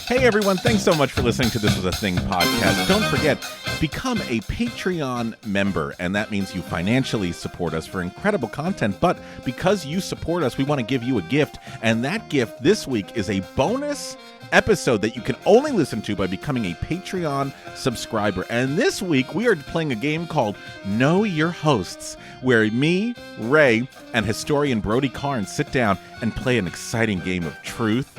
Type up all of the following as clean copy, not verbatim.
Hey everyone, thanks so much for listening to This Was a Thing podcast. Don't forget, become a Patreon member, and that means you financially support us for incredible content, but because you support us, we want to give you a gift, and that gift this week is a bonus episode that you can only listen to by becoming a Patreon subscriber. And this week, we are playing a game called Know Your Hosts, where me, Ray, and historian Brody Carnes sit down and play an exciting game of truth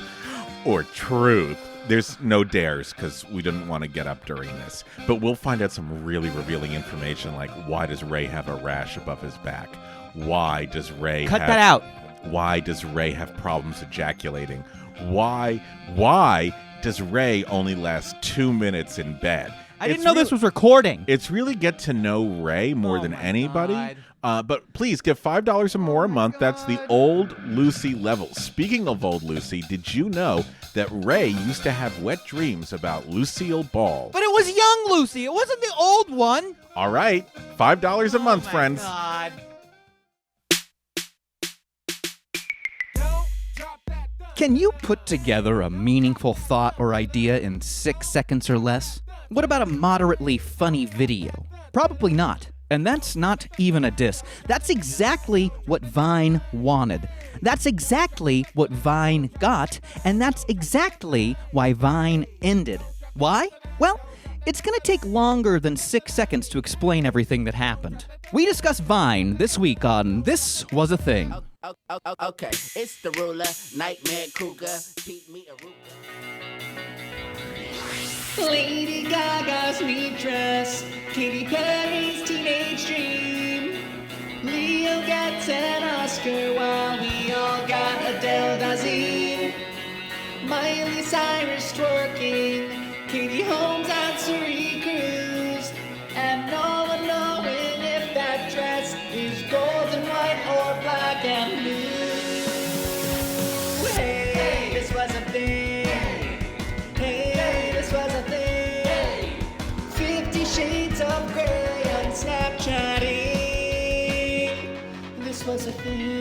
or truth. There's no dares because we didn't want to get up during this. But we'll find out some really revealing information, like why does Ray have a rash above his back? Why does Ray Cut that out. Why does Ray have problems ejaculating? Why does Ray only last 2 minutes in bed? I didn't know this was recording. It's really get to know Ray more than anybody. But please give $5 or more a month. That's the Old Lucy level. Speaking of Old Lucy, did you know that Ray used to have wet dreams about Lucille Ball? But it was young Lucy. It wasn't the old one. All right, $5 a month, friends. God. Can you put together a meaningful thought or idea in 6 seconds or less? What about a moderately funny video? Probably not. And that's not even a diss. That's exactly what Vine wanted. That's exactly what Vine got, and that's exactly why Vine ended. Why? Well, it's going to take longer than 6 seconds to explain everything that happened. We discuss Vine this week on This Was a Thing. Okay, it's the ruler, nightmare cougar, keep me a ruler. Lady Gaga's new dress, Katy Perry's teenage dream. Leo gets an Oscar while we all got Adele Dazeem. Miley Cyrus twerking, Katie Holmes and Suri Cruz. And no one knowing if that dress is gold and white or black and blue. Hey, this was a thing. Hey, this was a thing. 50 Shades of Grey on Snapchatting. This was a thing.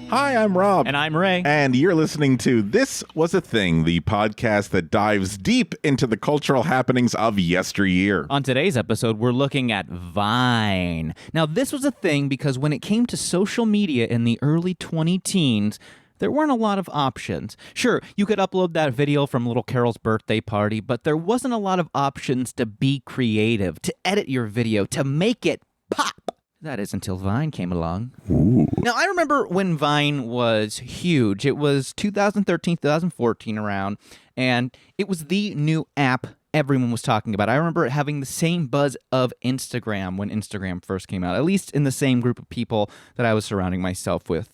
Hi, I'm Rob. And I'm Ray. And you're listening to This Was a Thing, the podcast that dives deep into the cultural happenings of yesteryear. On today's episode, we're looking at Vine. Now, this was a thing because when it came to social media in the early 20-teens, there weren't a lot of options. Sure, you could upload that video from little Carol's birthday party, but there wasn't a lot of options to be creative, to edit your video, to make it pop. That is until Vine came along. Ooh. Now, I remember when Vine was huge. It was 2013, 2014 around, and it was the new app everyone was talking about. I remember it having the same buzz of Instagram when Instagram first came out, at least in the same group of people that I was surrounding myself with.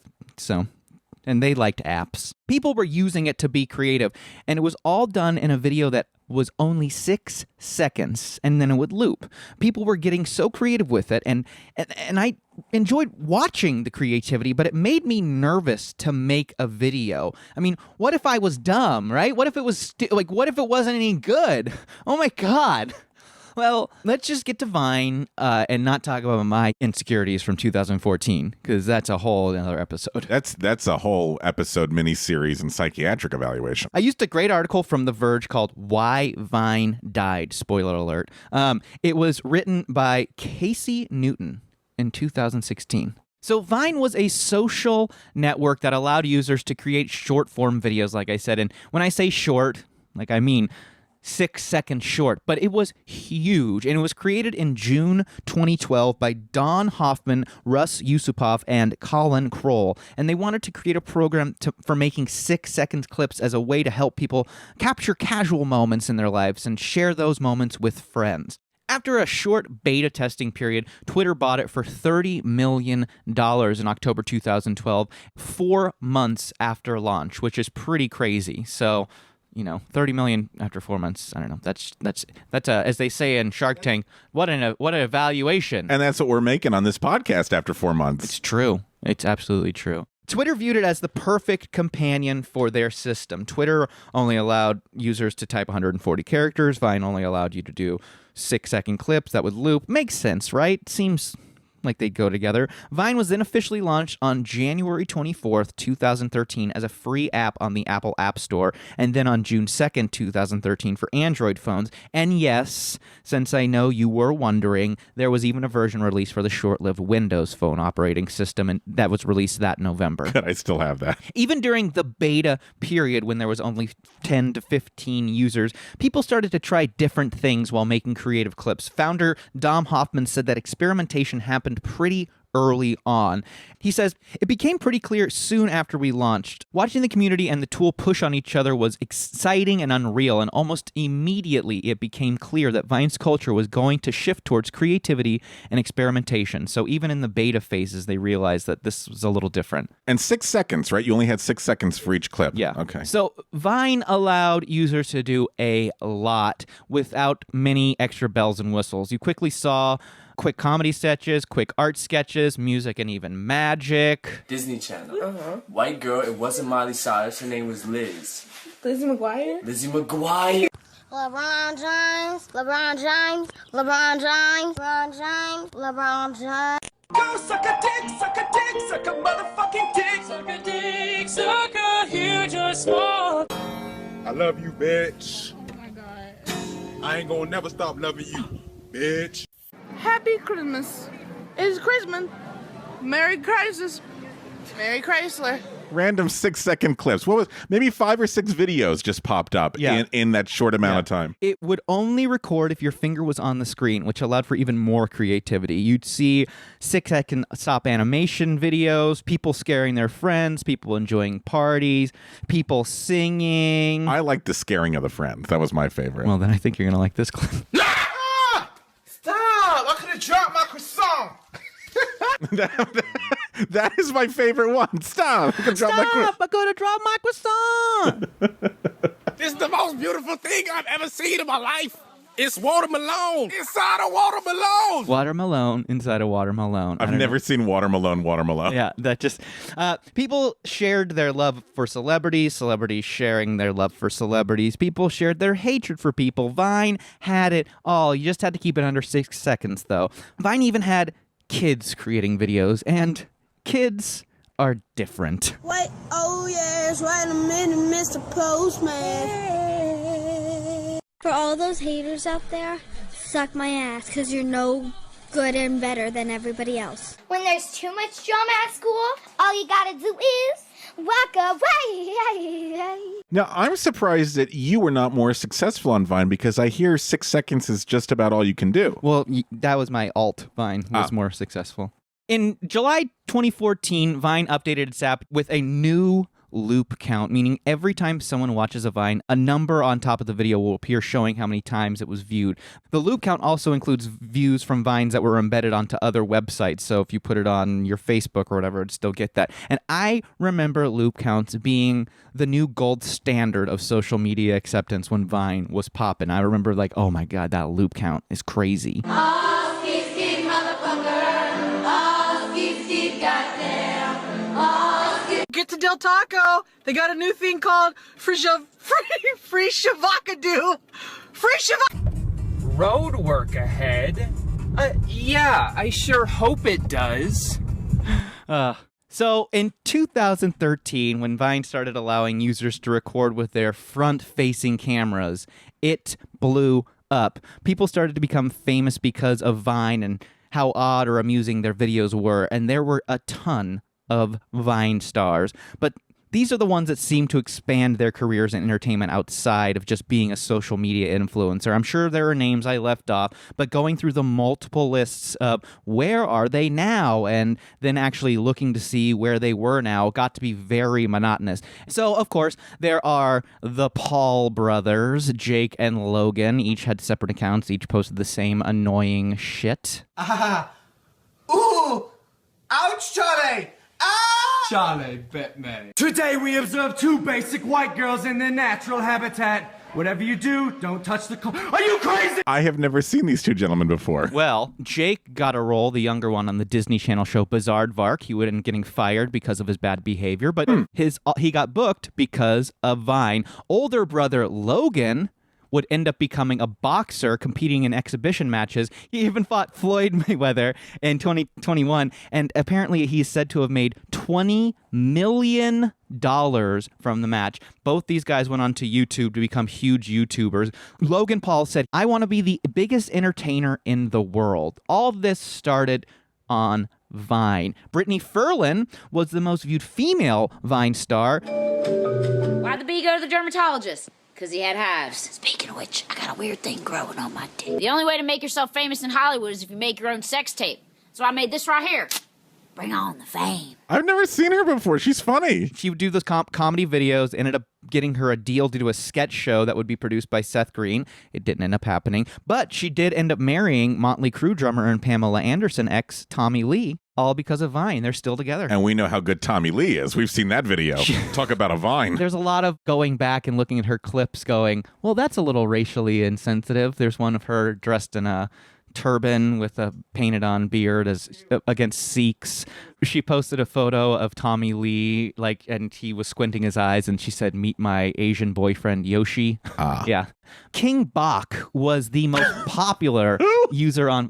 And they liked apps. People were using it to be creative, and it was all done in a video that was only 6 seconds, and then it would loop. People were getting so creative with it, and I enjoyed watching the creativity, but it made me nervous to make a video. I mean, what if I was dumb, right? What if it was, what if it wasn't any good? Oh my God. Well, let's just get to Vine and not talk about my insecurities from 2014, because that's a whole other episode. That's a whole episode miniseries and psychiatric evaluation. I used a great article from The Verge called Why Vine Died, spoiler alert. It was written by Casey Newton in 2016. So Vine was a social network that allowed users to create short-form videos, like I said. And when I say short, I mean 6 seconds short, but it was huge, and it was created in June 2012 by Don Hoffman, Russ Yusupov, and Colin Kroll, and they wanted to create a program for making 6 second clips as a way to help people capture casual moments in their lives and share those moments with friends. After a short beta testing period, Twitter bought it for $30 million in October 2012, 4 months after launch, which is pretty crazy. So, $30 million after 4 months. I don't know. That's as they say in Shark Tank. What an evaluation. And that's what we're making on this podcast after 4 months. It's true. It's absolutely true. Twitter viewed it as the perfect companion for their system. Twitter only allowed users to type 140 characters. Vine only allowed you to do 6 second clips that would loop. Makes sense, right? Seems like they go together. Vine was then officially launched on January 24th, 2013 as a free app on the Apple App Store, and then on June 2nd, 2013 for Android phones. And yes, since I know you were wondering, there was even a version released for the short-lived Windows Phone operating system, and that was released that November. Good, I still have that. Even during the beta period, when there was only 10 to 15 users, people started to try different things while making creative clips. Founder Dom Hoffman said that experimentation happened pretty early on. He says, it became pretty clear soon after we launched. Watching the community and the tool push on each other was exciting and unreal, and almost immediately it became clear that Vine's culture was going to shift towards creativity and experimentation. So even in the beta phases, they realized that this was a little different. And 6 seconds, right? You only had 6 seconds for each clip. Yeah. Okay. So Vine allowed users to do a lot without many extra bells and whistles. You quickly saw quick comedy sketches, quick art sketches, music, and even magic. Disney Channel. White girl, it wasn't Miley Cyrus, her name was Liz. Lizzie McGuire? Lizzie McGuire. LeBron James, LeBron James, LeBron James, LeBron James, LeBron James. Go suck a dick, suck a motherfucking dick. Suck a dick, suck a huge or small. I love you, bitch. Oh my god. I ain't gonna never stop loving you, bitch. Happy Christmas. It's Christmas. Merry Crisis. Merry Chrysler. Random 6-second clips. What was maybe 5 or 6 videos just popped up in that short amount of time. It would only record if your finger was on the screen, which allowed for even more creativity. You'd see 6-second stop animation videos, people scaring their friends, people enjoying parties, people singing. I like the scaring of the friend. That was my favorite. Well, then I think you're going to like this clip. Stop! I could have dropped my croissant. That is my favorite one. Stop! I'm going to drop my croissant. This is the most beautiful thing I've ever seen in my life. It's watermelon inside a watermelon. Watermelon inside a watermelon. I've never seen watermelon. Yeah, that just... people shared their love for celebrities, celebrities sharing their love for celebrities. People shared their hatred for people. Vine had it all. You just had to keep it under 6 seconds, though. Vine even had kids creating videos, and kids are different. Wait, oh yes, wait a minute, Mr. Postman. For all those haters out there, suck my ass, because you're no good and better than everybody else. When there's too much drama at school, all you gotta do is walk away. Now, I'm surprised that you were not more successful on Vine, because I hear 6 seconds is just about all you can do. Well, that was my alt. Vine was more successful. In July 2014, Vine updated its app with a new loop count, meaning every time someone watches a Vine, a number on top of the video will appear showing how many times it was viewed. The loop count also includes views from Vines that were embedded onto other websites, so if you put it on your Facebook or whatever, it'd still get that. And I remember loop counts being the new gold standard of social media acceptance when Vine was popping. I remember like, oh my god, that loop count is crazy. Get to Del Taco. They got a new thing called free shavacadoo. Free shavacadoo. Road work ahead? Yeah, I sure hope it does. So in 2013, when Vine started allowing users to record with their front-facing cameras, it blew up. People started to become famous because of Vine and how odd or amusing their videos were, and there were a ton of Vine stars. But these are the ones that seem to expand their careers in entertainment outside of just being a social media influencer. I'm sure there are names I left off, but going through the multiple lists of where are they now and then actually looking to see where they were now got to be very monotonous. So, of course, there are the Paul brothers, Jake and Logan. Each had separate accounts. Each posted the same annoying shit. Ooh! Ouch, Charlie! Ah! Charlie bit me. Today we observe 2 basic white girls in their natural habitat. Whatever you do, don't touch the Are you crazy? I have never seen these 2 gentlemen before. Well, Jake got a role, the younger one, on the Disney Channel show Bizarre-Vark. He ended up getting fired because of his bad behavior, but he got booked because of Vine. Older brother Logan would end up becoming a boxer competing in exhibition matches. He even fought Floyd Mayweather in 2021, and apparently he's said to have made $20 million from the match. Both these guys went on to YouTube to become huge YouTubers. Logan Paul said, "I want to be the biggest entertainer in the world." All this started on Vine. Brittany Ferlin was the most viewed female Vine star. Why'd the bee go to the dermatologist? Because he had hives. Speaking of which, I got a weird thing growing on my dick. The only way to make yourself famous in Hollywood is if you make your own sex tape. So I made this right here. Bring on the fame. I've never seen her before. She's funny. She would do those comedy videos, ended up getting her a deal to do a sketch show that would be produced by Seth Green. It didn't end up happening. But she did end up marrying Motley Crue drummer and Pamela Anderson ex Tommy Lee, all because of Vine. They're still together. And we know how good Tommy Lee is. We've seen that video. Talk about a Vine. There's a lot of going back and looking at her clips going, well, that's a little racially insensitive. There's one of her dressed in a turban with a painted on beard as against Sikhs. She posted a photo of Tommy Lee, and he was squinting his eyes, and she said, "Meet my Asian boyfriend Yoshi." Yeah. King Bach was the most popular user on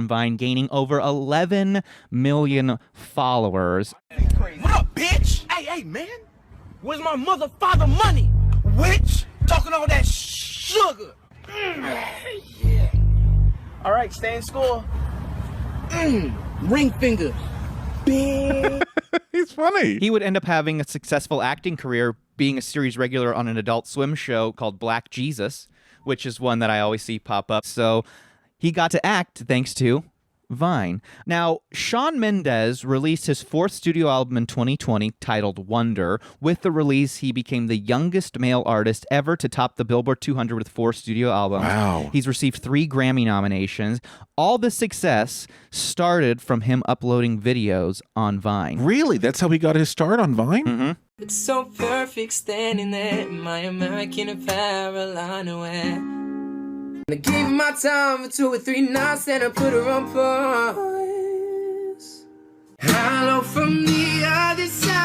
Vine, gaining over 11 million followers. What up, bitch? Hey, man. Where's my mother father money? Witch? Talking all that sugar. Yeah. All right, stay in school. Ring finger. Big. He's funny. He would end up having a successful acting career, being a series regular on an Adult Swim show called Black Jesus, which is one that I always see pop up. So he got to act thanks to Vine. Now, Shawn Mendes released his fourth studio album in 2020 titled Wonder. With the release, he became the youngest male artist ever to top the Billboard 200 with 4 studio albums. Wow. He's received 3 Grammy nominations. All the success started from him uploading videos on Vine. Really? That's how he got his start on Vine? Mm-hmm. It's so perfect standing there in my American apparel underwear. I gave her my time for 2 or 3 nights, and I put her on pause. Hello from the other side.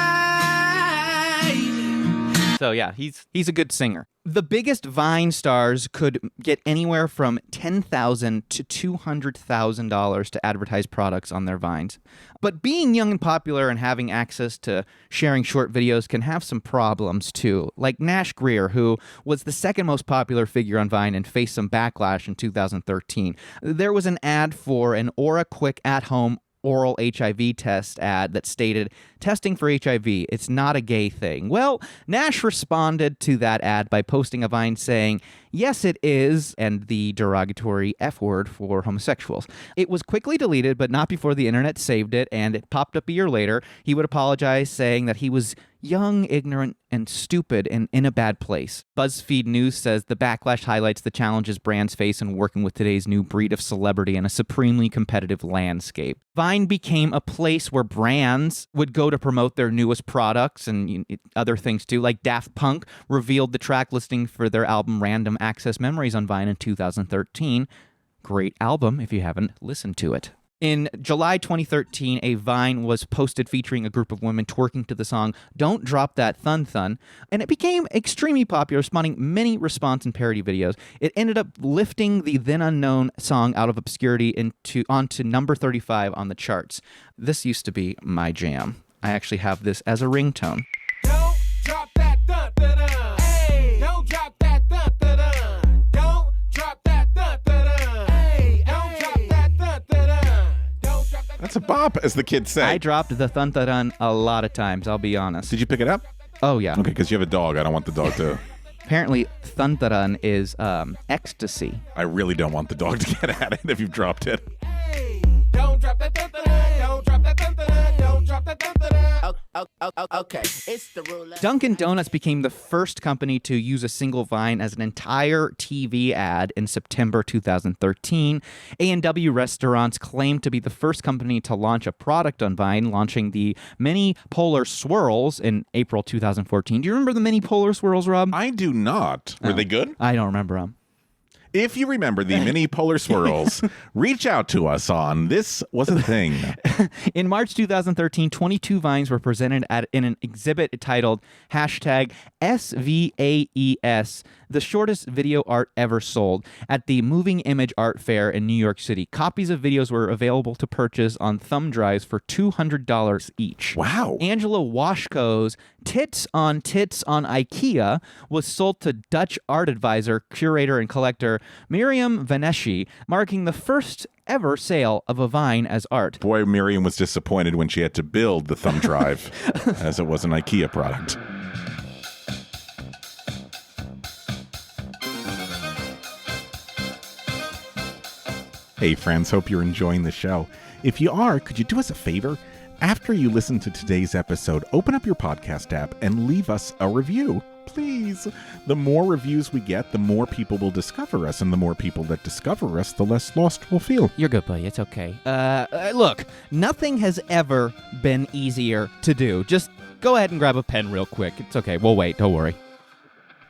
So yeah, he's a good singer. The biggest Vine stars could get anywhere from $10,000 to $200,000 to advertise products on their Vines. But being young and popular and having access to sharing short videos can have some problems too. Like Nash Greer, who was the second most popular figure on Vine and faced some backlash in 2013. There was an ad for an Aura Quick at-home oral HIV test ad that stated, "Testing for HIV, it's not a gay thing." Well, Nash responded to that ad by posting a Vine saying, "Yes, it is," and the derogatory F word for homosexuals. It was quickly deleted, but not before the internet saved it, and it popped up a year later. He would apologize, saying that he was young, ignorant, and stupid and in a bad place. BuzzFeed News says the backlash highlights the challenges brands face in working with today's new breed of celebrity in a supremely competitive landscape. Vine became a place where brands would go to promote their newest products and other things too. Like Daft Punk revealed the track listing for their album Random Access Memories on Vine in 2013. Great album if you haven't listened to it. In July 2013, a Vine was posted featuring a group of women twerking to the song Don't Drop That Thun Thun, and it became extremely popular, spawning many response and parody videos. It ended up lifting the then unknown song out of obscurity onto number 35 on the charts. This used to be my jam. I actually have this as a ringtone. Don't drop that dun dun dun. Hey, don't drop that dun dun dun. Don't drop that dun dun dun. Hey, don't drop that dun dun dun. Don't drop that. That's a bop, as the kids say. I dropped the thun thun dun a lot of times, I'll be honest. Did you pick it up? Oh, yeah. Okay, because you have a dog. I don't want the dog to... Apparently, thun thun dun is ecstasy. I really don't want the dog to get at it if you've dropped it. Hey, don't drop that dun dun dun. Don't drop that dun dun dun. Don't drop that dun dun dun. Okay, it's the ruler. Dunkin' Donuts became the first company to use a single Vine as an entire TV ad in September 2013. A&W Restaurants claimed to be the first company to launch a product on Vine, launching the Mini Polar Swirls in April 2014. Do you remember the Mini Polar Swirls, Rob? I do not. Were they good? I don't remember them. If you remember the Mini Polar Swirls, reach out to us on This Was a Thing. In March 2013, 22 Vines were presented in an exhibit titled #SVAES the shortest video art ever sold at the Moving Image Art Fair in New York City. Copies of videos were available to purchase on thumb drives for $200 each. Wow. Angela Washko's Tits on IKEA was sold to Dutch art advisor, curator, and collector Miriam Vaneschi, marking the first ever sale of a Vine as art. Boy, Miriam was disappointed when she had to build the thumb drive, as it was an IKEA product. Hey friends, hope you're enjoying the show. If you are, could you do us a favor? After you listen to today's episode, open up your podcast app and leave us a review. Please. The more reviews we get, the more people will discover us, and the more people that discover us, the less lost we'll feel. You're good, buddy. It's okay. Look, nothing has ever been easier to do. Just go ahead and grab a pen real quick. It's okay. We'll wait. Don't worry.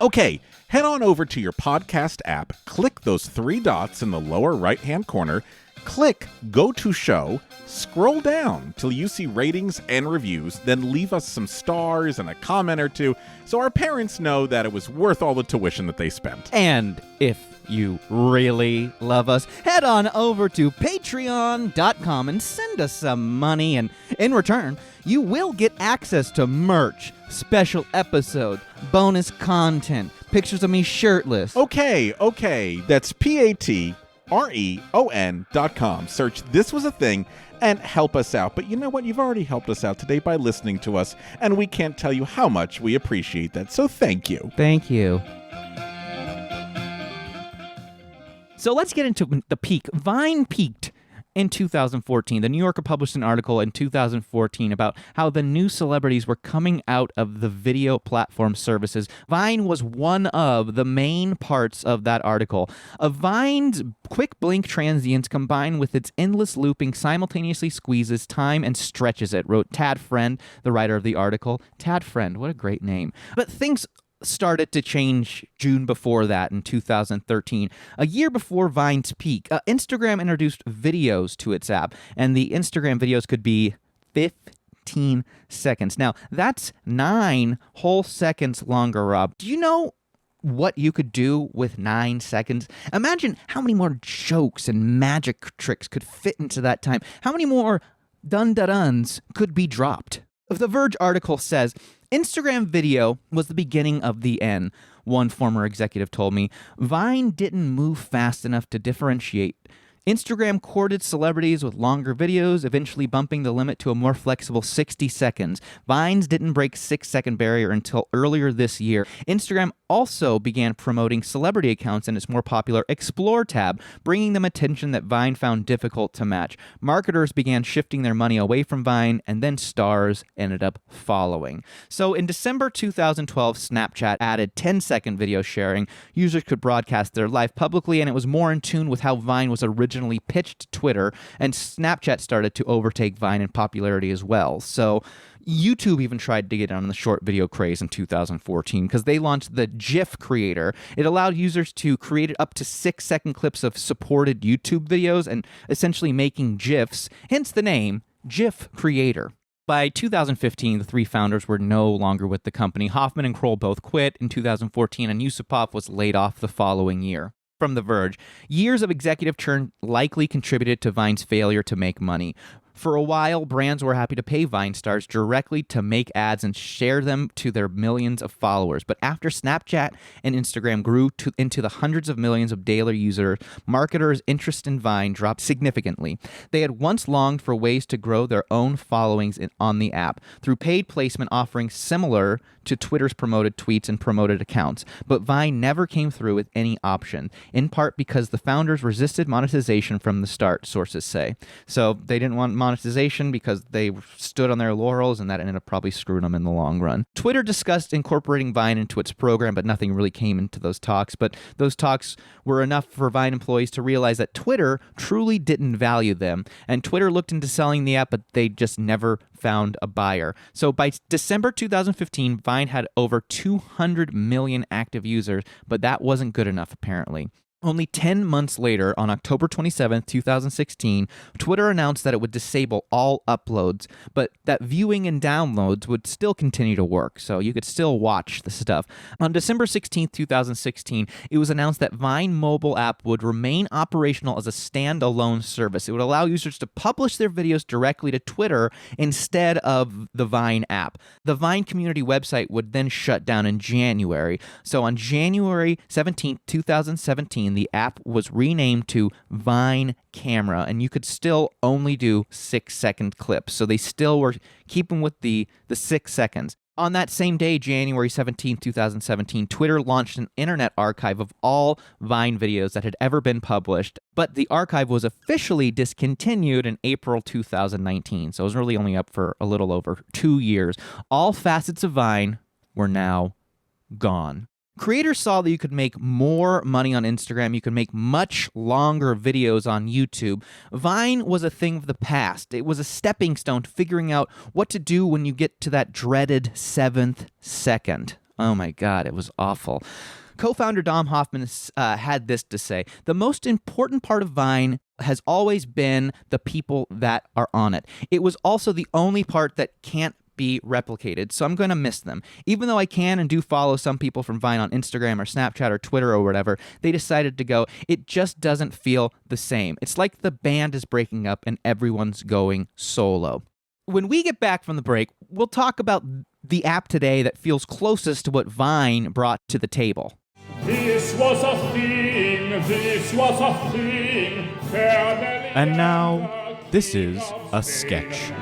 Okay, head on over to your podcast app, click those 3 dots in the lower right-hand corner, click Go to Show, scroll down till you see ratings and reviews, then leave us some stars and a comment or two so our parents know that it was worth all the tuition that they spent. And if you really love us, head on over to patreon.com and send us some money, and in return, you will get access to merch, special episodes, bonus content, pictures of me shirtless. Okay, that's patreon.com. Search This Was a Thing and help us out. But you know what? You've already helped us out today by listening to us, and we can't tell you how much we appreciate that. So thank you. Thank you. So let's get into the peak. Vine peaked in 2014. The New Yorker published an article in 2014 about how the new celebrities were coming out of the video platform services. Vine was one of the main parts of that article. Vine's quick blink transients combined with its endless looping simultaneously squeezes time and stretches it, wrote Tad Friend, the writer of the article. Tad Friend, what a great name. But things started to change June before that in 2013. A year before Vine's peak, Instagram introduced videos to its app, and the Instagram videos could be 15 seconds. Now, that's 9 whole seconds longer, Rob. Do you know what you could do with 9 seconds? Imagine how many more jokes and magic tricks could fit into that time. How many more dun-da-duns could be dropped? The Verge article says, Instagram video was the beginning of the end, one former executive told me. Vine didn't move fast enough to differentiate. Instagram courted celebrities with longer videos, eventually bumping the limit to a more flexible 60 seconds. Vines didn't break 6-second barrier until earlier this year. Instagram also began promoting celebrity accounts in its more popular Explore tab, bringing them attention that Vine found difficult to match. Marketers began shifting their money away from Vine, and then stars ended up following. So in December 2012, Snapchat added 10-second video sharing. Users could broadcast their life publicly, and it was more in tune with how Vine was originally pitched to Twitter, and Snapchat started to overtake Vine in popularity as well. So YouTube even tried to get on the short video craze in 2014 because they launched the GIF creator. It allowed users to create up to 6-second clips of supported YouTube videos and essentially making GIFs, hence the name GIF creator. By 2015, the 3 founders were no longer with the company. Hoffman and Kroll both quit in 2014, and Yusupov was laid off the following year. From The Verge, years of executive churn likely contributed to Vine's failure to make money. For a while, brands were happy to pay Vine stars directly to make ads and share them to their millions of followers. But after Snapchat and Instagram grew into the hundreds of millions of daily users, marketers' interest in Vine dropped significantly. They had once longed for ways to grow their own followings on the app through paid placement offerings similar to Twitter's promoted tweets and promoted accounts. But Vine never came through with any option, in part because the founders resisted monetization from the start, sources say. So they didn't want monetization because they stood on their laurels, and that ended up probably screwing them in the long run. Twitter discussed incorporating Vine into its program, but nothing really came into those talks. But those talks were enough for Vine employees to realize that Twitter truly didn't value them. And Twitter looked into selling the app, but they just never found a buyer. So by December 2015, Vine had over 200 million active users, but that wasn't good enough, apparently. Only 10 months later, on October 27, 2016, Twitter announced that it would disable all uploads, but that viewing and downloads would still continue to work, so you could still watch the stuff. On December 16, 2016, it was announced that Vine mobile app would remain operational as a standalone service. It would allow users to publish their videos directly to Twitter instead of the Vine app. The Vine community website would then shut down in January. So on January 17, 2017, the app was renamed to Vine Camera, and you could still only do 6-second clips. So they still were keeping with the 6 seconds. On that same day, January 17, 2017, Twitter launched an internet archive of all Vine videos that had ever been published, but the archive was officially discontinued in April 2019, so it was really only up for a little over 2 years. All facets of Vine were now gone. Creators saw that you could make more money on Instagram, you could make much longer videos on YouTube. Vine was a thing of the past. It was a stepping stone to figuring out what to do when you get to that dreaded 7th second. Oh my God, it was awful. Co-founder Dom Hoffman had this to say: "The most important part of Vine has always been the people that are on it. It was also the only part that can't be replicated, so I'm going to miss them. Even though I can and do follow some people from Vine on Instagram or Snapchat or Twitter or whatever, they decided to go, it just doesn't feel the same. It's like the band is breaking up and everyone's going solo." When we get back from the break, we'll talk about the app today that feels closest to what Vine brought to the table. This was a thing, this was a thing. And now, this is a sketch.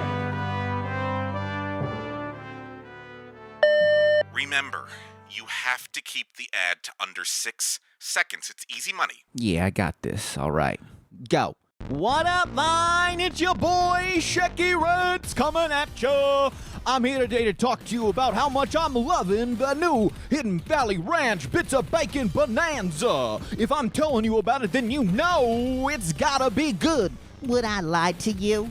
Remember, you have to keep the ad to under 6 seconds. It's easy money. Yeah, I got this. All right. Go. What up, Vine? It's your boy, Shecky Reds, coming at you. I'm here today to talk to you about how much I'm loving the new Hidden Valley Ranch Bits of Bacon Bonanza. If I'm telling you about it, then you know it's gotta be good. Would I lie to you?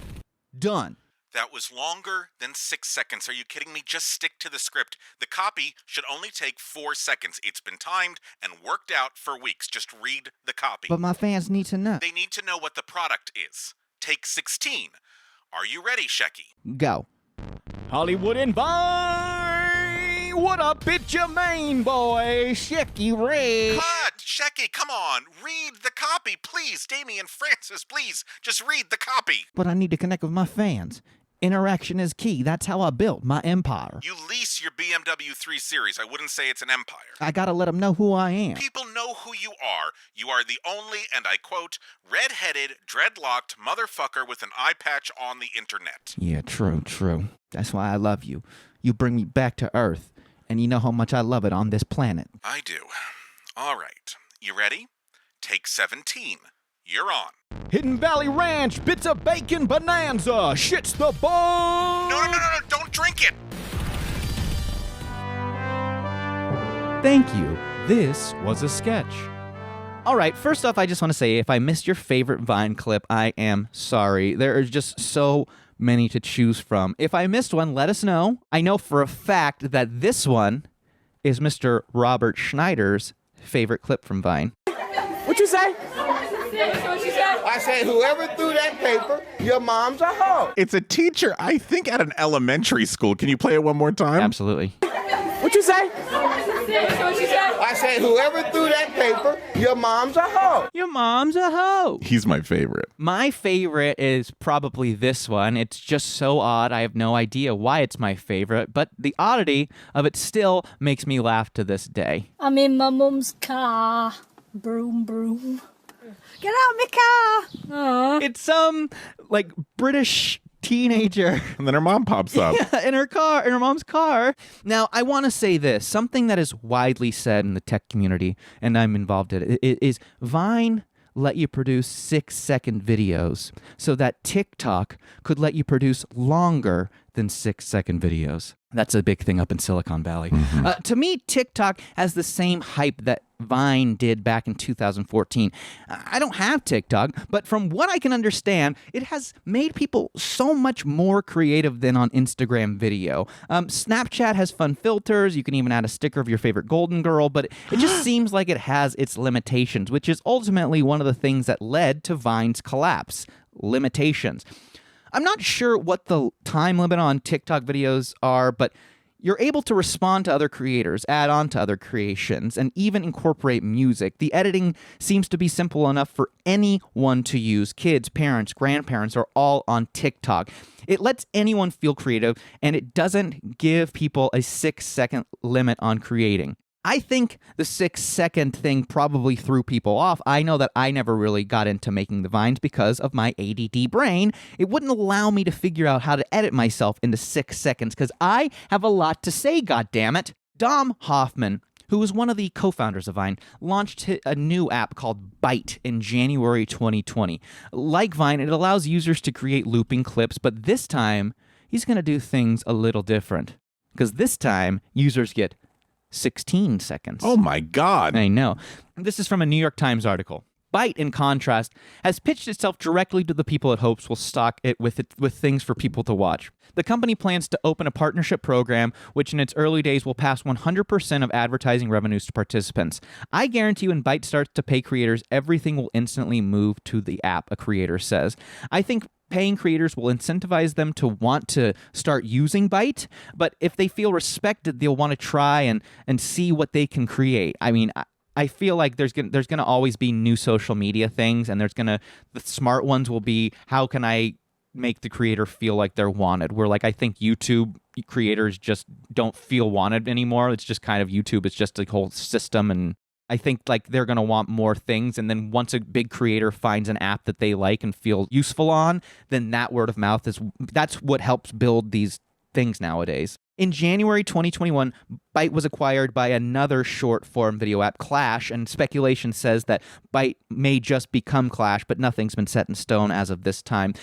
Done. That was longer than 6 seconds. Are you kidding me? Just stick to the script. The copy should only take 4 seconds. It's been timed and worked out for weeks. Just read the copy. But my fans need to know. They need to know what the product is. Take 16. Are you ready, Shecky? Go. Hollywood and Vine! What up, it's your main boy, Shecky Red. Cut! Shecky, come on. Read the copy, please. Damien Francis, please. Just read the copy. But I need to connect with my fans. Interaction is key. That's how I built my empire. You lease your BMW 3 Series. I wouldn't say it's an empire. I gotta let them know who I am. People know who you are. You are the only, and I quote, red-headed, dreadlocked motherfucker with an eye patch on the internet. Yeah, true. That's why I love you. You bring me back to Earth, and you know how much I love it on this planet. I do. All right. You ready? Take 17. You're on. Hidden Valley Ranch Bits of Bacon Bonanza. Shit's the bomb. No. Don't drink it. Thank you. This was a sketch. All right, first off, I just want to say, if I missed your favorite Vine clip, I am sorry. There are just so many to choose from. If I missed one, let us know. I know for a fact that this one is Mr. Robert Schneider's favorite clip from Vine. What you say? I said, whoever threw that paper, your mom's a hoe. It's a teacher, I think, at an elementary school. Can you play it one more time? Absolutely. What you say? I said, whoever threw that paper, your mom's a hoe. Your mom's a hoe. He's my favorite. My favorite is probably this one. It's just so odd. I have no idea why it's my favorite, but the oddity of it still makes me laugh to this day. I'm in my mum's car. Broom, broom. Get out my car. Aww. It's some like British teenager. And then her mom pops up. Yeah, in her mom's car. Now, I want to say this. Something that is widely said in the tech community, and I'm involved in it, is Vine let you produce 6-second videos so that TikTok could let you produce longer than 6-second videos. That's a big thing up in Silicon Valley. Mm-hmm. To me, TikTok has the same hype that Vine did back in 2014. I don't have TikTok, but from what I can understand, it has made people so much more creative than on Instagram video. Snapchat has fun filters. You can even add a sticker of your favorite golden girl, but it just seems like it has its limitations, which is ultimately one of the things that led to Vine's collapse. Limitations. I'm not sure what the time limit on TikTok videos are, but you're able to respond to other creators, add on to other creations, and even incorporate music. The editing seems to be simple enough for anyone to use. Kids, parents, grandparents are all on TikTok. It lets anyone feel creative, and it doesn't give people a 6-second limit on creating. I think the 6-second thing probably threw people off. I know that I never really got into making the Vines because of my ADD brain. It wouldn't allow me to figure out how to edit myself into 6 seconds because I have a lot to say, goddammit. Dom Hoffman, who was one of the co-founders of Vine, launched a new app called Byte in January 2020. Like Vine, it allows users to create looping clips, but this time, he's going to do things a little different. Because this time, users get 16 seconds. Oh my God. I know. This is from a New York Times article. Byte, in contrast, has pitched itself directly to the people it hopes will stock it with things for people to watch. The company plans to open a partnership program, which in its early days will pass 100% of advertising revenues to participants. I guarantee when Byte starts to pay creators, everything will instantly move to the app, a creator says. I think paying creators will incentivize them to want to start using Byte, but if they feel respected, they'll want to try and see what they can create. I mean, I feel like there's gonna always be new social media things, and the smart ones will be, how can I make the creator feel like they're wanted? Where like I think YouTube creators just don't feel wanted anymore. It's just kind of YouTube. It's just a whole system, and I think like they're going to want more things, and then once a big creator finds an app that they like and feel useful on, then that word of mouth that's what helps build these things nowadays. In January 2021, Byte was acquired by another short-form video app, Clash, and speculation says that Byte may just become Clash, but nothing's been set in stone as of this time.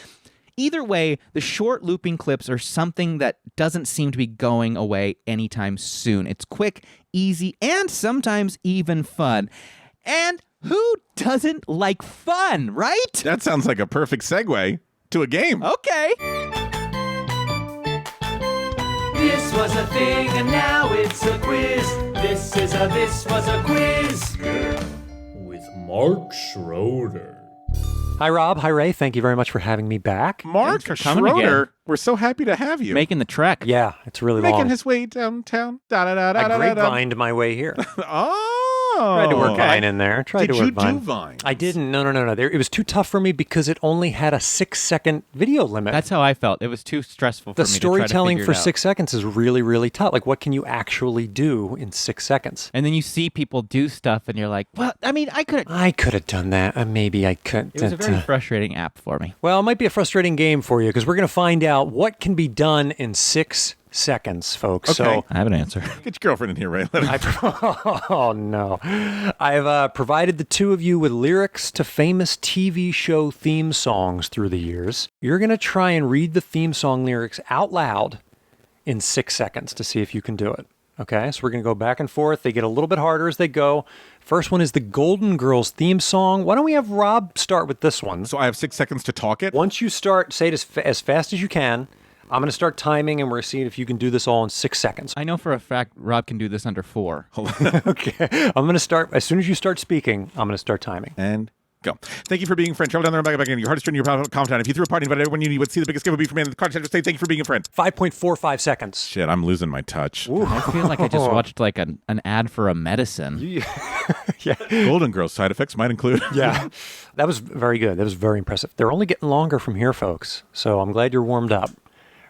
Either way, the short looping clips are something that doesn't seem to be going away anytime soon. It's quick, easy, and sometimes even fun. And who doesn't like fun, right? That sounds like a perfect segue to a game. Okay. This was a thing and now it's a quiz. This was a quiz. With Mark Schroeder. Hi, Rob. Hi, Ray. Thank you very much for having me back. Mark Schroeder, we're so happy to have you. Making the trek. Yeah, it's really long. Making his way downtown. I grapevined my way here. Oh. Tried to work Vine in there. Did you do Vine? I didn't. No. It was too tough for me because it only had a 6-second video limit. That's how I felt. It was too stressful for me to try to storytelling figure for it out. 6 seconds is really, really tough. Like, what can you actually do in 6 seconds? And then you see people do stuff, and you're like, well, I mean, I could have done that. Maybe I could. It was a very frustrating app for me. Well, it might be a frustrating game for you because we're going to find out what can be done in 6 seconds, folks. Okay. So I have an answer. Get your girlfriend in here, Ray. Oh, no. I've provided the two of you with lyrics to famous TV show theme songs through the years. You're going to try and read the theme song lyrics out loud in 6 seconds to see if you can do it. Okay, so we're going to go back and forth. They get a little bit harder as they go. First one is the Golden Girls theme song. Why don't we have Rob start with this one? So I have 6 seconds to talk it? Once you start, say it as fast as you can. I'm going to start timing, and we're going to see if you can do this all in 6 seconds. I know for a fact Rob can do this under 4. Okay. I'm going to start, as soon as you start speaking, I'm going to start timing. And go. Thank you for being a friend. Travel down there and back again. Your hardest friend, your confidant. If you threw a party, but everyone you would see the biggest gift would be for me. And the content would say thank you for being a friend. 5.45 seconds. Shit, I'm losing my touch. Ooh. I feel like I just watched like an ad for a medicine. Yeah. Golden Girls side effects might include. Yeah. That was very good. That was very impressive. They're only getting longer from here, folks. So I'm glad you're warmed up.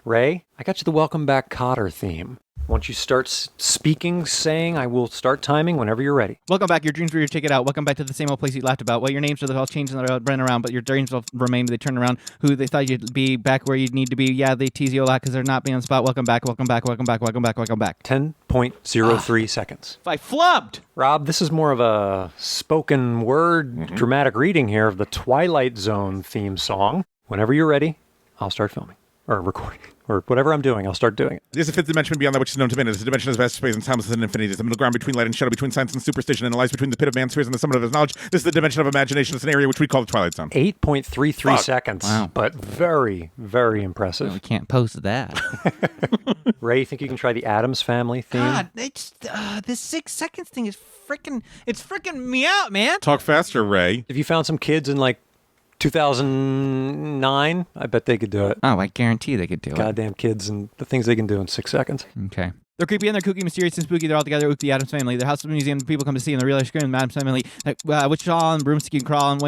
Ray, I got you the Welcome Back Cotter theme. Once you start speaking, saying, I will start timing whenever you're ready. Welcome back. Your dreams were your ticket out. Welcome back to the same old place you laughed about. Well, your names are all changed and they're running around, but your dreams will remain. They turn around. Who they thought you'd be, back where you need to be. Yeah, they tease you a lot because they're not being on the spot. Welcome back. Welcome back. Welcome back. Welcome back. Welcome back. 10.03 seconds. I flubbed. Rob, this is more of a spoken word dramatic reading here of the Twilight Zone theme song. Whenever you're ready, I'll start filming. or recording, or whatever I'm doing, I'll start doing it. This is a fifth dimension beyond that which is known to man. It is a dimension as vast space and time as an infinity. It is the middle ground between light and shadow, between science and superstition, and it lies between the pit of man's fears and the summit of his knowledge. This is the dimension of imagination. It's an area which we call the Twilight Zone. 8.33 seconds. Wow. But very, very impressive. No, we can't post that. Ray, you think you can try the Addams Family theme? God, it's, this 6 seconds thing is it's freaking me out, man. Talk faster, Ray. If you found some kids in like 2009, I bet they could do it. Oh, I guarantee they could do it. Goddamn kids and the things they can do in 6 seconds. Okay. They're creepy and they're kooky, mysterious and spooky. They're all together with the Addams Family. Their house is a museum. People come to see in the real life screen. The Addams Family. Witch Hall and Broomstick and Crawl and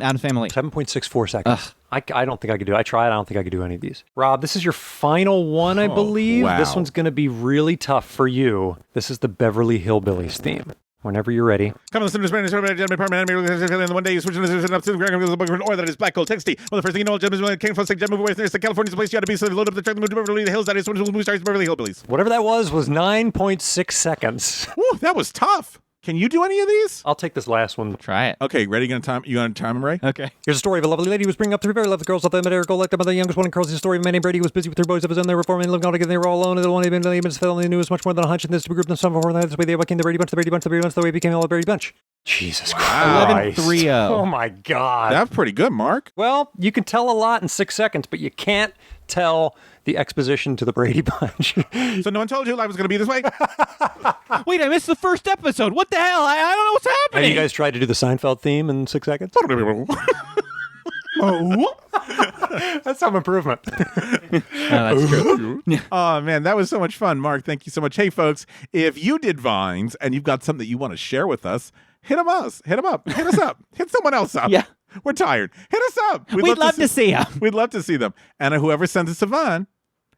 Addams Family. 7.64 seconds. I don't think I could do it. I tried. I don't think I could do any of these. Rob, this is your final one, I believe. Wow. This one's going to be really tough for you. This is the Beverly Hillbillies theme. Whenever you're ready. Come on, listen to this man, and one day you switch and up to the ground or that is black gold texty. Well, the first thing you know, Jim is when it came from Jim away to California's place you had to be, so they load up the truck and move to Beverly Hills. That is when we started Beverly Hillbillies. Whatever that was 9.6 seconds. Woo, that was tough. Can you do any of these? I'll take this last one. Try it. Okay, ready? You gonna time him, Ray? Okay. Here's a story of a lovely lady who was bringing up three very lovely girls. Of them, their goal like the mother, youngest one in girls. It's a story of a man named Brady who was busy with three boys of his own. They were forming and living all together. They were all alone. And the one even only knew was much more than a hunch. And this group them some before that. This way they became the Brady Bunch. The Brady Bunch. The Brady Bunch. The way it became all the Brady Bunch. Jesus Christ. 11-3-0. Oh my God. That's pretty good, Mark. Well, you can tell a lot in 6 seconds, but you can't tell the exposition to the Brady Bunch. So no one told you life was going to be this way? Wait, I missed the first episode. What the hell? I don't know what's happening. Have you guys tried to do the Seinfeld theme in 6 seconds? That's some improvement. That's true. Oh, man, that was so much fun. Mark, thank you so much. Hey, folks, if you did Vines and you've got something that you want to share with us, hit us up. Hit us up. Hit someone else up. Yeah. We're tired. Hit us up. We'd love to see them. We'd love to see them. And whoever sends us a Vine,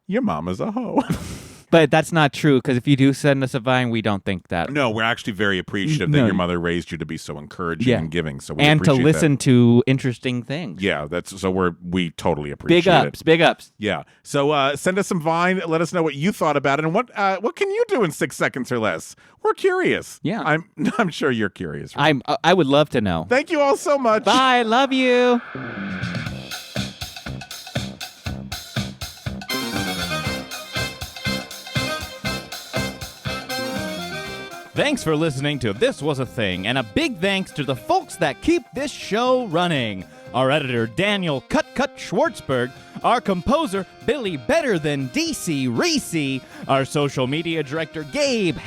your mama's a hoe. But that's not true, because if you do send us a Vine, we don't think that. No, we're actually very appreciative that your mother raised you to be so encouraging and giving. So we and to appreciate listen that. to interesting things. Yeah, we totally appreciate it. Big ups. Yeah. So send us some Vine. Let us know what you thought about it and what can you do in 6 seconds or less. We're curious. Yeah. I'm sure you're curious. Right? I would love to know. Thank you all so much. Bye. Love you. Thanks for listening to This Was a Thing, and a big thanks to the folks that keep this show running. Our editor, Daniel Cut Schwartzberg, our composer, Billy Better Than DC Reese, our social media director, Gabe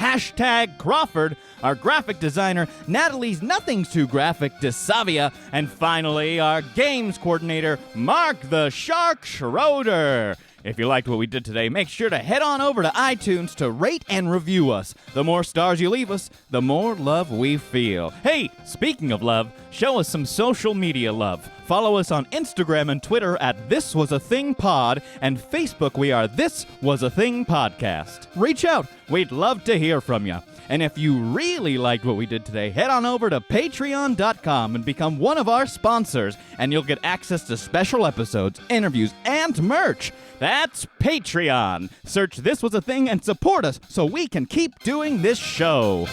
#Crawford, our graphic designer, Natalie's Nothing's Too Graphic DeSavia, and finally, our games coordinator, Mark the Shark Schroeder. If you liked what we did today, make sure to head on over to iTunes to rate and review us. The more stars you leave us, the more love we feel. Hey, speaking of love, show us some social media love. Follow us on Instagram and Twitter at This Was a Thing Pod, and Facebook we are This Was a Thing Podcast. Reach out. We'd love to hear from you. And if you really liked what we did today, head on over to patreon.com and become one of our sponsors, and you'll get access to special episodes, interviews, and merch. That's Patreon. Search This Was a Thing and support us so we can keep doing this show.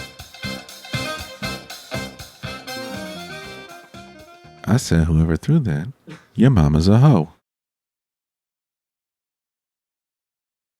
I said whoever threw that, your mama's a hoe.